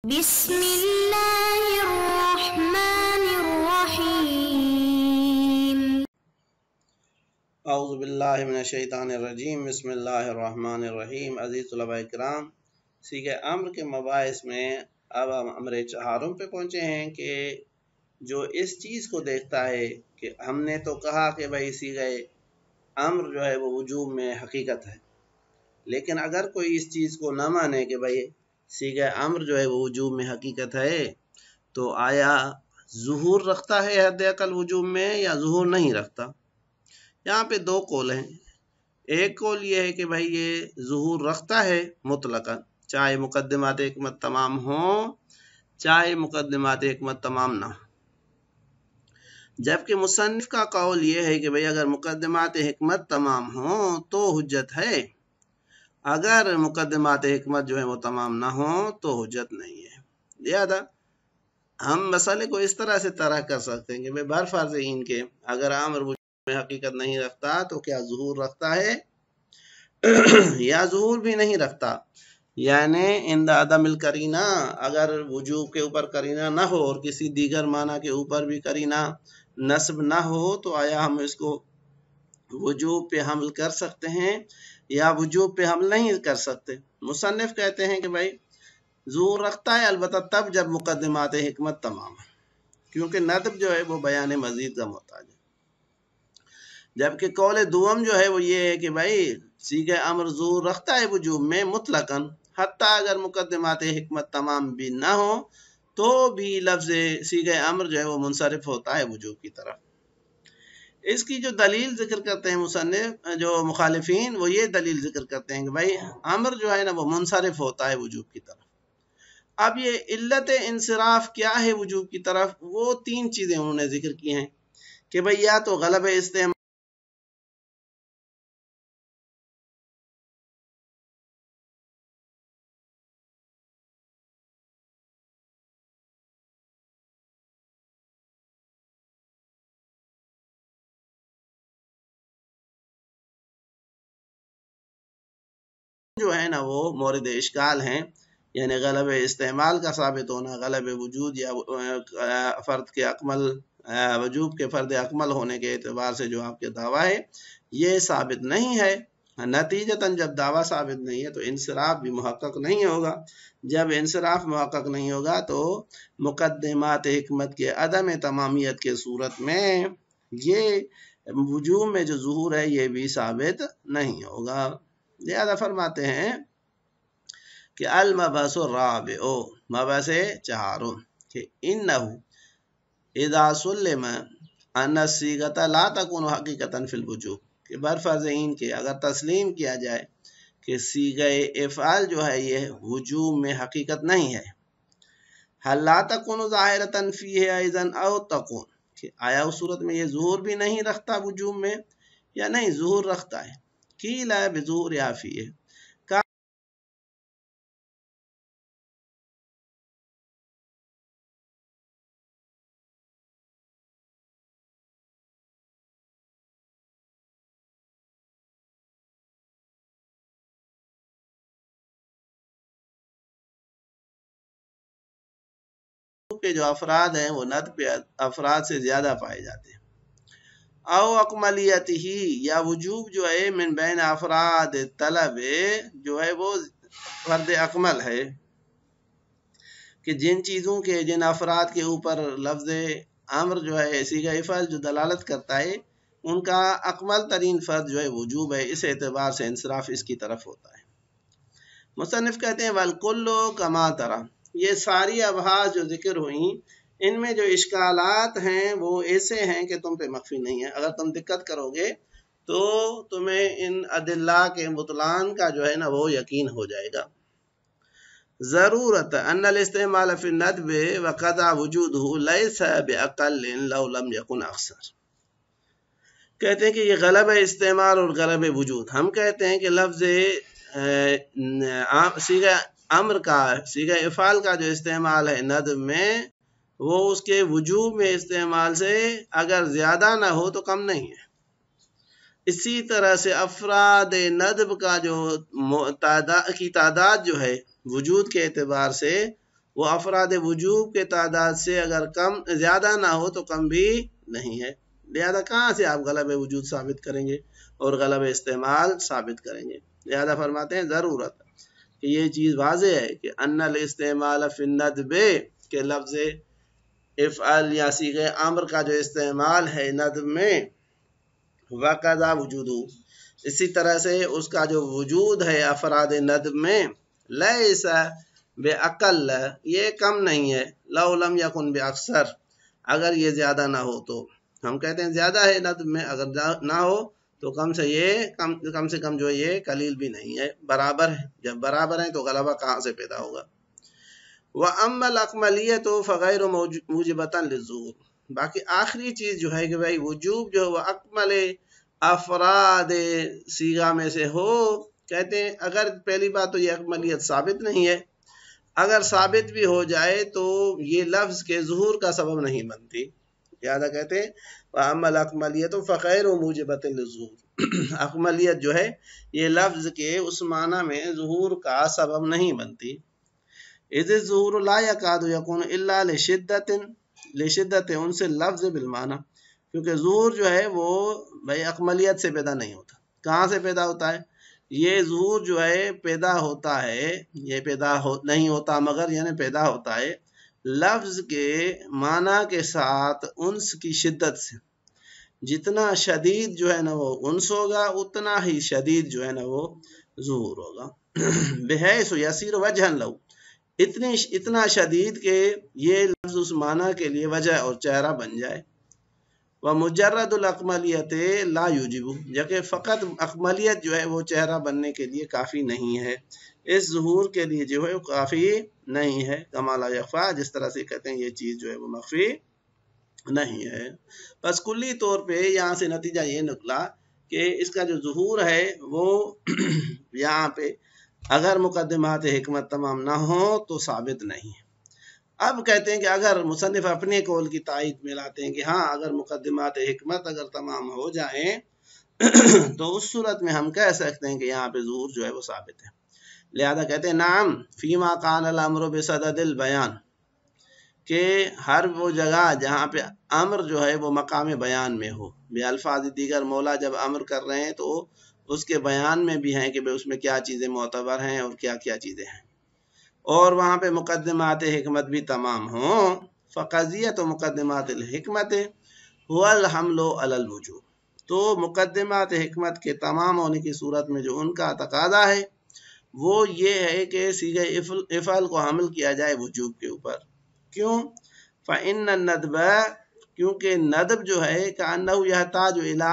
بسم اللہ الرحمن الرحیم اعوذ باللہ من الشیطان الرجیم بسم اللہ الرحمن الرحیم۔ عزیز طلباء کرام، صیغہ امر کے مباحث میں اب ہم امر چہارم پہ پہنچے ہیں کہ جو اس چیز کو دیکھتا ہے کہ ہم نے تو کہا کہ بھائی صیغہ امر جو ہے وہ وجوب میں حقیقت ہے، لیکن اگر کوئی اس چیز کو نہ مانے کہ بھائی صیغہ امر جو ہے وہ وجوب میں حقیقت ہے، تو آیا ظہور رکھتا ہے حد اقل وجوب میں یا ظہور نہیں رکھتا؟ یہاں پہ دو قول ہیں۔ ایک قول یہ ہے کہ بھائی یہ ظہور رکھتا ہے مطلقاً، چاہے مقدمات حکمت تمام ہوں چاہے مقدمات حکمت تمام نہ ہوں، جبکہ مصنف کا قول یہ ہے کہ بھائی اگر مقدمات حکمت تمام ہوں تو حجت ہے، اگر مقدمات حکمت جو ہے وہ تمام نہ ہوں تو حجت نہیں ہے۔ لہذا ہم مسئلے کو اس طرح سے طرح کر سکتے ہیں کہ بھائی برفرض ان کے اگر امر وجوب میں حقیقت نہیں رکھتا تو کیا ظہور رکھتا ہے یا ظہور بھی نہیں رکھتا؟ یعنی عند عدم القرینہ، اگر وجوب کے اوپر قرینہ نہ ہو اور کسی دیگر معنی کے اوپر بھی قرینہ نصب نہ ہو تو آیا ہم اس کو وجوب پہ حمل کر سکتے ہیں یا وجوب پہ حمل نہیں کر سکتے؟ مصنف کہتے ہیں کہ بھائی ظہور رکھتا ہے، البتہ تب جب مقدمات حکمت تمام ہے، کیونکہ ندب جو ہے وہ بیان مزید کا محتاج ہے۔ جبکہ قول دوم جو ہے وہ یہ ہے کہ بھائی صیغہ امر ظہور رکھتا ہے وجوب میں مطلقاً، حتیٰ اگر مقدمات حکمت تمام بھی نہ ہو تو بھی لفظ صیغہ امر جو ہے وہ منصرف ہوتا ہے وجوب کی طرف۔ اس کی جو دلیل ذکر کرتے ہیں مصنف، جو مخالفین، وہ یہ دلیل ذکر کرتے ہیں کہ بھائی امر جو ہے نا وہ منصرف ہوتا ہے وجوب کی طرف۔ اب یہ علت انصراف کیا ہے وجوب کی طرف؟ وہ تین چیزیں انہوں نے ذکر کی ہیں کہ بھئی یا تو غلب استعمال جو ہے نا وہ مورد اشکال ہیں، یعنی غلب استعمال کا ثابت ہونا، غلب وجود یا فرد کے اکمل وجوب کے فرد اکمل ہونے کے اعتبار سے جو آپ کے دعویٰ ہے یہ ثابت نہیں ہے۔ نتیجتاً جب دعویٰ ثابت نہیں ہے تو انصراف بھی محقق نہیں ہوگا، جب انصراف محقق نہیں ہوگا تو مقدمات حکمت کے عدم تمامیت کے صورت میں یہ وجوب میں جو ظہور ہے یہ بھی ثابت نہیں ہوگا۔ لہذا فرماتے ہیں کہ المبحث الرابع، مبحث چہارم، کہ انہو اذا سلم ان الصیغۃ لا تکون حقیقۃ فی الوجوب، کہ برفرض ان کے اگر تسلیم کیا جائے کہ صیغہ افعال جو ہے یہ وجوب میں حقیقت نہیں ہے، حل لا تکون ظاہرۃ فیہ اذن او تکون، کہ آیا اس صورت میں یہ ظہور بھی نہیں رکھتا وجوب میں یا نہیں ظہور رکھتا ہے؟ قیل بظہور فیہ، کے جو افراد ہیں وہ ندب افراد سے زیادہ پائے جاتے ہیں، او اکملیت ہی، یا وجوب جو ہے من بین افراد طلب جو ہے وہ فرد اکمل ہے، کہ جن چیزوں کے جن افراد کے اوپر لفظ امر جو ہے صیغہ افعال جو دلالت کرتا ہے ان کا اکمل ترین فرد جو ہے وجوب ہے، اس اعتبار سے انصراف اس کی طرف ہوتا ہے۔ مصنف کہتے ہیں والکل کما ترى، یہ ساری ابحاث جو ذکر ہوئیں ان میں جو اشکالات ہیں وہ ایسے ہیں کہ تم پہ مخفی نہیں ہے، اگر تم دقت کرو گے تو تمہیں ان ادلہ کے بطلان کا جو ہے نا وہ یقین ہو جائے گا۔ ضرورت ان الاستعمال فی الندب وقضى وجوده ليس باقل لو لم يكن اکثر، کہتے ہیں کہ یہ غلب استعمال اور غلب وجود، ہم کہتے ہیں کہ لفظ صیغہ امر کا صیغہ افعال کا جو استعمال ہے ندب میں وہ اس کے وجوب میں استعمال سے اگر زیادہ نہ ہو تو کم نہیں ہے۔ اسی طرح سے افراد ندب کا جو تعداد جو ہے وجود کے اعتبار سے وہ افراد وجوب کے تعداد سے اگر کم زیادہ نہ ہو تو کم بھی نہیں ہے، لہذا کہاں سے آپ غلب وجود ثابت کریں گے اور غلب استعمال ثابت کریں گے؟ لہذا فرماتے ہیں ضرورت کہ یہ چیز واضح ہے کہ ان الاستعمال فی الندب کے لفظ افعل یا صیغہ امر کا جو استعمال ہے ندب میں، وقضا وجودو، اسی طرح سے اس کا جو وجود ہے افراد ندب میں، لیس بے عقل، یہ کم نہیں ہے، لو لم یکن بے اکثر، اگر یہ زیادہ نہ ہو تو ہم کہتے ہیں زیادہ ہے ندب میں، اگر نہ ہو تو کم سے کم جو یہ قلیل بھی نہیں ہے، برابر ہے، جب برابر ہیں تو غلبہ کہاں سے پیدا ہوگا؟ وَأَمَّا الْأَكْمَلِيَّةُ فَغَيْرُ مُوجِبَةً لِلظُّهُورِ، باقی آخری چیز جو ہے کہ بھائی وجوب جو وہ اکمل افراد صیغہ میں سے ہو، کہتے ہیں اگر پہلی بات تو یہ اکملیت ثابت نہیں ہے، اگر ثابت بھی ہو جائے تو یہ لفظ کے ظہور کا سبب نہیں بنتی، لہذا کہتے ہیں وَأَمَّا الْأَكْمَلِيَّةُ فَغَيْرُ مُوجِبَةٍ لِلظُّهُورِ، اکملیت جو ہے یہ لفظ کے اس معنی میں ظہور کا سبب نہیں بنتی، اذ الظہور لا یکاد یکون الا لشدت ان سے لفظ بالمعنی، کیونکہ ظہور جو ہے وہ بھائی اکملیت سے پیدا نہیں ہوتا، کہاں سے پیدا ہوتا ہے؟ یہ ظہور جو ہے پیدا ہوتا ہے، یہ نہیں ہوتا مگر یعنی پیدا ہوتا ہے لفظ کے معنی کے ساتھ انس کی شدت سے، جتنا شدید جو ہے نا وہ انس ہوگا اتنا ہی شدید جو ہے نا وہ ظہور ہوگا، بحیث یسیر وجہن لو، اتنا شدید کہ یہ لفظ اس معنی کے لیے وجہ اور چہرہ بن جائے، وَمُجَرَّدُ الْأَكْمَلِيَّةِ لَا يُوجِبُ، جبکہ فقط اکملیت جو ہے وہ چہرہ بننے کے لیے کافی نہیں ہے، اس ظہور کے لیے جو ہے وہ کافی نہیں ہے، کما لا یخفیٰ، جس طرح سے کہتے ہیں یہ چیز جو ہے وہ مخفی نہیں ہے۔ بس کلی طور پہ یہاں سے نتیجہ یہ نکلا کہ اس کا جو ظہور ہے وہ یہاں پہ اگر مقدمات حکمت تمام نہ ہو تو ثابت نہیں ہے۔ اب کہتے ہیں کہ اگر مصنف اپنے قول کی تائید میں لاتے ہیں کہ ہاں اگر مقدمات حکمت اگر تمام ہو جائیں تو اس صورت میں ہم کہہ سکتے ہیں کہ یہاں پہ ظہور جو ہے وہ ثابت ہے، لہذا کہتے ہیں نعم فیما کان الامر بصدد البیان، کہ ہر وہ جگہ جہاں پہ امر جو ہے وہ مقام بیان میں ہو، بے الفاظ دیگر مولا جب امر کر رہے ہیں تو اس کے بیان میں بھی ہیں کہ اس میں کیا چیزیں معتبر ہیں اور کیا کیا چیزیں ہیں، اور وہاں پہ مقدمات حکمت بھی تمام ہوں، فقضیت و مقدمات الحکمت هو الحمل علی الوجوب، تو مقدمات حکمت کے تمام ہونے کی صورت میں جو ان کا تقاضا ہے وہ یہ ہے کہ صیغہ افعل کو حمل کیا جائے وجوب کے اوپر، کیوں؟ فإن الندب، کیونکہ ندب جو ہے کأنہ یحتاج الی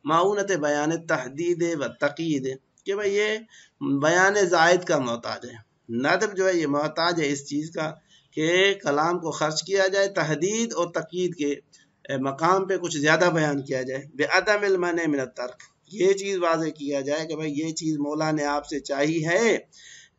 معونت بیان تحدید و تقیید، کہ بھئی یہ بیان زائد کا محتاج ہے، ندب جو ہے یہ محتاج ہے اس چیز کا کہ کلام کو خرچ کیا جائے، تحدید اور تقیید کے مقام پہ کچھ زیادہ بیان کیا جائے، بعدم المنع من الترک، یہ چیز واضح کیا جائے کہ بھئی یہ چیز مولا نے آپ سے چاہی ہے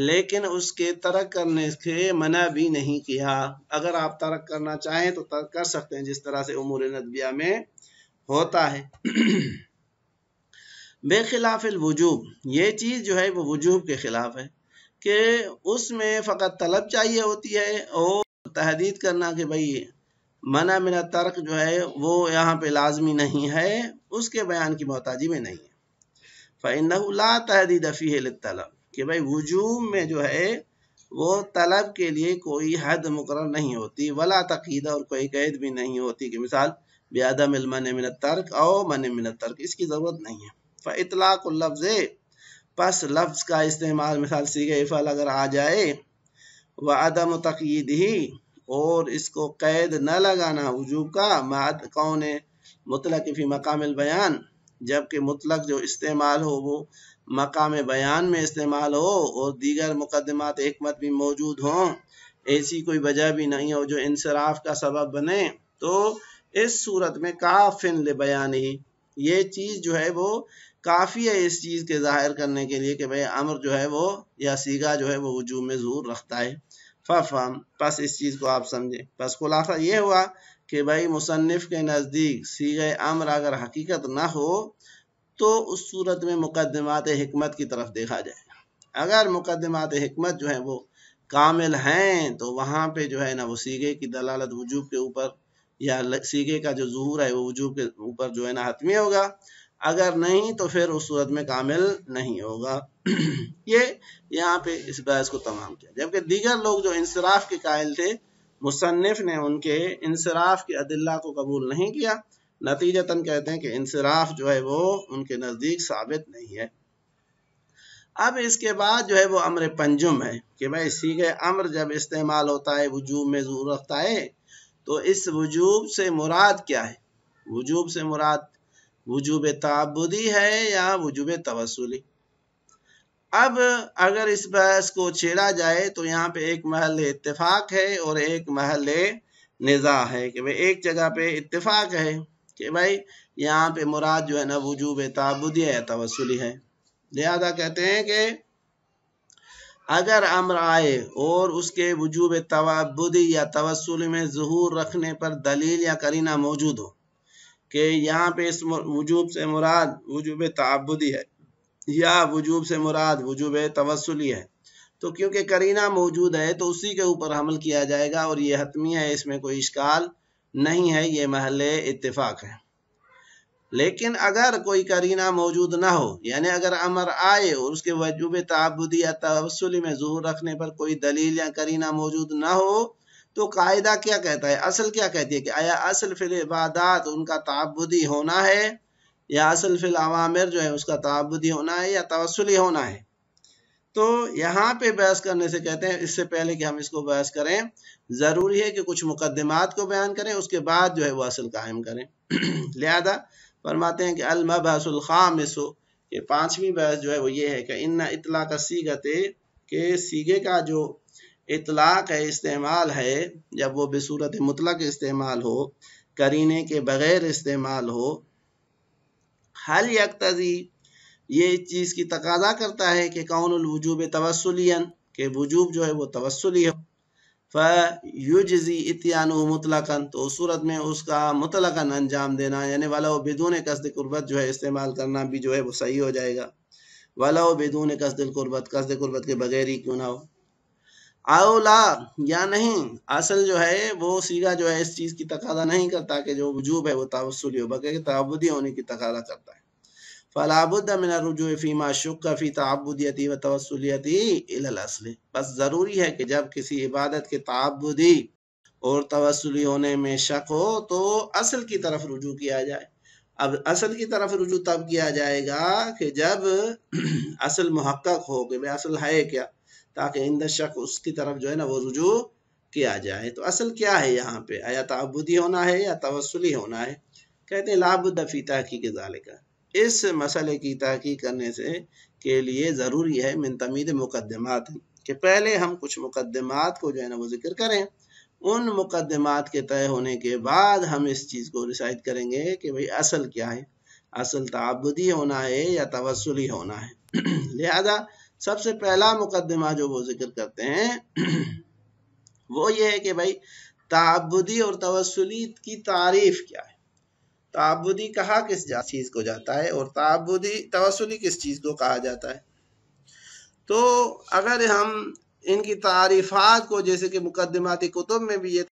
لیکن اس کے ترک کرنے سے منع بھی نہیں کیا، اگر آپ ترک کرنا چاہیں تو ترک کر سکتے ہیں جس طرح سے امور ندبیہ میں ہوتا ہے۔ بے خلاف الوجوب، یہ چیز جو ہے وہ وجوب کے خلاف ہے کہ اس میں فقط طلب چاہیے ہوتی ہے اور تحدید کرنا کہ بھئی منع من الترک جو ہے وہ یہاں پہ لازمی نہیں ہے، اس کے بیان کی محتاجی میں نہیں ہے۔ فإنه لا تحدید فیہ للطلب، کہ بھئی وجوب میں جو ہے وہ طلب کے لیے کوئی حد مقرر نہیں ہوتی، ولا تقید، اور کوئی قید بھی نہیں ہوتی کہ مثال بعدم المنع من الترک او منع من الترک، اس کی ضرورت نہیں ہے۔ فاطلاق اللفظ، پس لفظ کا استعمال مثال صیغہ افعل اگر آ جائے، وعدم تقیید ہی، اور اس کو قید نہ لگانا وجوب کا، مع کون مطلق فی مقام البیان، جبکہ مطلق جو استعمال ہو وہ مقام بیان میں استعمال ہو اور دیگر مقدمات حکمت بھی موجود ہوں، ایسی کوئی وجہ بھی نہیں ہو جو انصراف کا سبب بنے، تو اس صورت میں کافن لبیان ہی، یہ چیز جو ہے وہ کافی ہے اس چیز کے ظاہر کرنے کے لیے کہ بھئی امر جو ہے وہ یا صیغہ جو ہے وہ وجوب میں ظہور رکھتا ہے۔ ففہم، پس اس چیز کو آپ سمجھیں، پس خلاصہ یہ ہوا کہ بھئی مصنف کے نزدیک صیغہ امر اگر حقیقت نہ ہو تو اس صورت میں مقدمات حکمت کی طرف دیکھا جائے، اگر مقدمات حکمت جو ہیں وہ کامل ہیں تو وہاں پہ جو ہے نا وہ سیغے کی دلالت وجوب کے اوپر یا سیغے کا جو ظہور ہے وہ وجوب کے اوپر جو ہے نا حتمی ہوگا، اگر نہیں تو پھر اس صورت میں کامل نہیں ہوگا۔ یہ یہاں پہ اس بحث کو تمام کیا، جبکہ دیگر لوگ جو انصراف کے قائل تھے مصنف نے ان کے انصراف کے ادلہ کو قبول نہیں کیا، نتیجتاً کہتے ہیں کہ انصراف جو ہے وہ ان کے نزدیک ثابت نہیں ہے۔ اب اس کے بعد جو ہے وہ امر پنجم ہے کہ بھائی صیغہ امر جب استعمال ہوتا ہے وجوب میں ظہور رکھتا ہے تو اس وجوب سے مراد کیا ہے؟ وجوب سے مراد وجوب تعبدی ہے یا وجوب توسلی؟ اب اگر اس بحث کو چھیڑا جائے تو یہاں پہ ایک محل اتفاق ہے اور ایک محل نزاع ہے کہ بھائی ایک جگہ پہ اتفاق ہے کہ بھائی یہاں پہ مراد جو ہے نا وجوب تعبدی ہے یا توسلی ہے، لہذا کہتے ہیں کہ اگر امر آئے اور اس کے وجوب تعبدی یا توسلی میں ظہور رکھنے پر دلیل یا قرینہ موجود ہو کہ یہاں پہ اس وجوب سے مراد وجوب تعبدی ہے یا وجوب سے مراد وجوب توسلی ہے، تو کیونکہ قرینہ موجود ہے تو اسی کے اوپر حمل کیا جائے گا اور یہ حتمی ہے، اس میں کوئی اشکال نہیں ہے، یہ محل اتفاق ہے۔ لیکن اگر کوئی قرینہ موجود نہ ہو، یعنی اگر امر آئے اور اس کے وجوب تعبدی یا توسلی میں ظہور رکھنے پر کوئی دلیل یا قرینہ موجود نہ ہو تو قاعدہ کیا کہتا ہے، اصل کیا کہتی ہے کہ آیا اصل فی العبادات ان کا تعبدی ہونا ہے یا اصل فی العوامر جو ہے اس کا تعبدی ہونا ہے یا توسلی ہونا ہے؟ تو یہاں پہ بحث کرنے سے کہتے ہیں اس سے پہلے کہ ہم اس کو بحث کریں ضروری ہے کہ کچھ مقدمات کو بیان کریں، اس کے بعد جو ہے وہ اصل قائم کریں۔ لہذا فرماتے ہیں کہ المبحث الخامس، کہ پانچویں بحث جو ہے وہ یہ ہے کہ ان اطلاق الصیغۃ، کہ صیغے کا جو اطلاق ہے استعمال ہے جب وہ بصورت مطلق استعمال ہو، قرینے کے بغیر استعمال ہو، حل یقتضی، یہ چیز کی تقاضا کرتا ہے کہ کون الوجوب توسلین، کہ وجوب جو ہے وہ توسلی ہو، فیجزی اتیانہ مطلقاً، تو اس صورت میں اس کا مطلقاً انجام دینا یعنی ولو بدون قصد قربت جو ہے استعمال کرنا بھی جو ہے وہ صحیح ہو جائے گا، ولو بدون قصد القربت، قصد قربت کے بغیر ہی کیوں نہ ہو، اولا یا نہیں، اصل جو ہے وہ صیغہ جو ہے اس چیز کی تقاضا نہیں کرتا کہ جو وجوب ہے وہ توسلی ہو، بلکہ تعبدی ہونے کی تقاضا کرتا ہے۔ فلا بد من الرجوع فيما شك في تعبدیتی و توسلیتی الى الاصل، بس ضروری ہے کہ جب کسی عبادت کے تعبدی اور توسلی ہونے میں شک ہو تو اصل کی طرف رجوع کیا جائے۔ اب اصل کی طرف رجوع تب کیا جائے گا کہ جب اصل محقق ہو کہ بھئی اصل ہے کیا، تاکہ عند شک اس کی طرف جو ہے نا وہ رجوع کیا جائے۔ تو اصل کیا ہے یہاں پہ، آیا تعبدی ہونا ہے یا توسلی ہونا ہے؟ کہتے ہیں لا بد فی تحقیق ذالک، اس مسئلے کی تحقیق کرنے سے کے لیے ضروری ہے من تمید مقدمات، کہ پہلے ہم کچھ مقدمات کو جو ہے نا وہ ذکر کریں، ان مقدمات کے طے ہونے کے بعد ہم اس چیز کو ڈیسائیڈ کریں گے کہ بھئی اصل کیا ہے، اصل تعبدی ہونا ہے یا توسلی ہونا ہے۔ لہذا سب سے پہلا مقدمہ جو وہ ذکر کرتے ہیں وہ یہ ہے کہ بھئی تعبدی اور توسلی کی تعریف کیا ہے، تعبدی کہا کس چیز کو جاتا ہے اور تعبدی توسلی کس چیز کو کہا جاتا ہے؟ تو اگر ہم ان کی تعریفات کو جیسے کہ مقدماتی کتب میں بھی یہ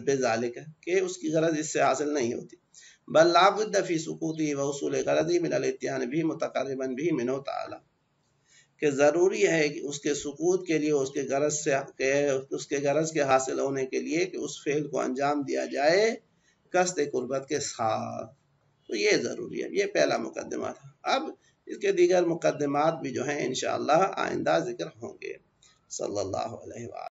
بذالک کہ اس کی غرض اس سے حاصل نہیں ہوتی، بل لا بد فی سکوتی و حصول غرضی من الاتیان بھی متقربا بھی منہ تعالی، کہ ضروری ہے کہ اس کے سکوت کے لیے اس کے غرض کے حاصل ہونے کے لیے کہ اس فعل کو انجام دیا جائے قصد قربت کے ساتھ، تو یہ ضروری ہے۔ یہ پہلا مقدمہ تھا۔ اب اس کے دیگر مقدمات بھی جو ہیں انشاءاللہ آئندہ ذکر ہوں گے۔ صلی اللہ علیہ وآلہ